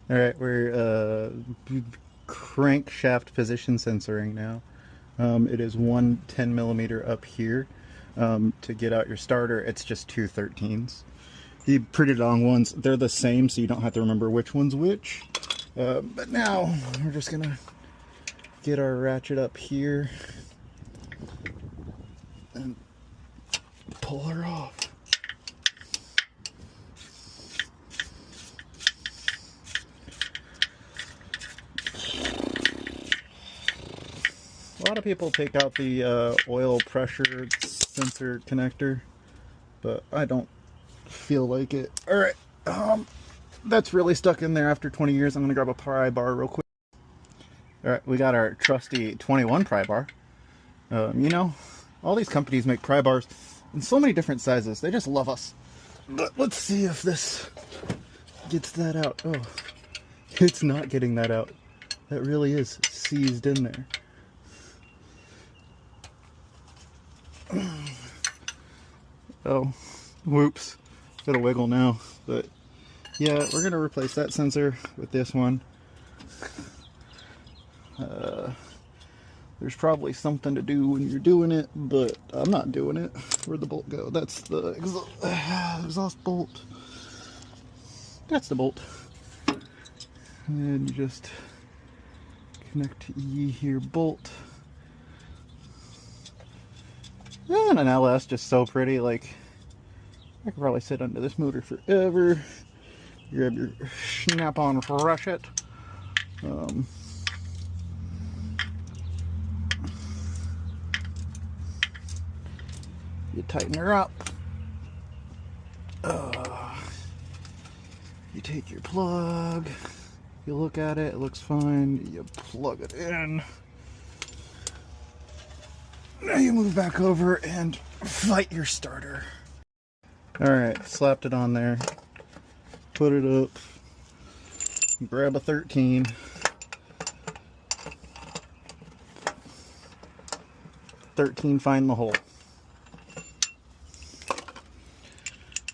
Alright, we're crankshaft position sensoring now. It is one 10mm up here. To get out your starter, it's just two 13s. The pretty long ones, they're the same, so you don't have to remember which one's which. But now, we're just gonna get our ratchet up here and pull her off. A lot of people take out the oil pressure sensor connector, but I don't feel like it. Alright, that's really stuck in there after 20 years. I'm going to grab a pry bar real quick. Alright, we got our trusty 21 pry bar. You know, all these companies make pry bars in so many different sizes. They just love us. But let's see if this gets that out. Oh, it's not getting that out. That really is seized in there. Oh, whoops. Got a wiggle now. But yeah, we're gonna replace that sensor with this one. There's probably something to do when you're doing it, but I'm not doing it. Where'd the bolt go? That's the exhaust bolt. That's the bolt. And you just connect to E here, bolt. And an LS, just so pretty. Like, I could probably sit under this motor forever. Grab your snap-on ratchet. You tighten her up. You take your plug. You look at it, it looks fine. You plug it in. Now you move back over and fight your starter. Alright, slapped it on there. Put it up. Grab a 13. Find the hole.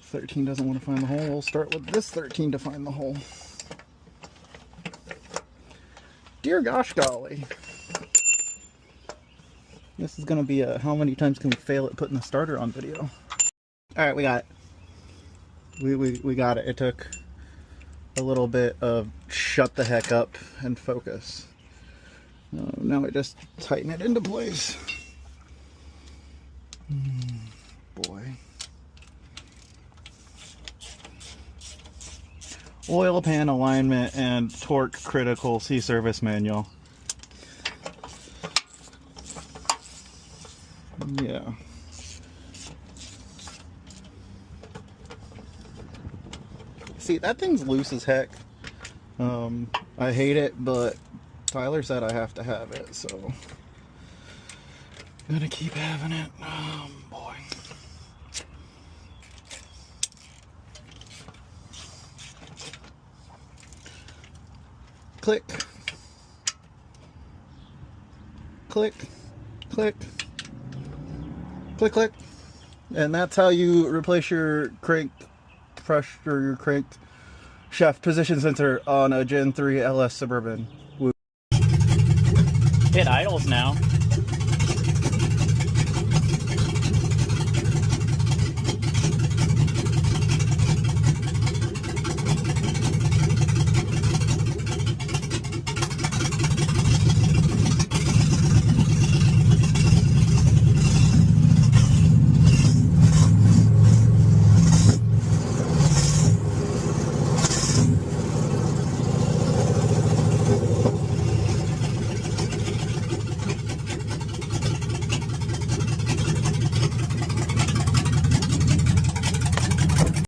13 doesn't want to find the hole. We'll start with this 13 to find the hole. Dear gosh golly. This is gonna be a how many times can we fail at putting the starter on video. Alright, we got it. We got it. It took a little bit of shut the heck up and focus. Now we just tighten it into place. Boy. Oil pan alignment and torque critical, see service manual. Yeah. See, that thing's loose as heck. I hate it, but Tyler said I have to have it, so I'm gonna keep having it. Boy. Click. Click. Click. Click, click. And that's how you replace your crank pressure, or your crank shaft position sensor on a Gen 3 LS Suburban. Woo. It idles now.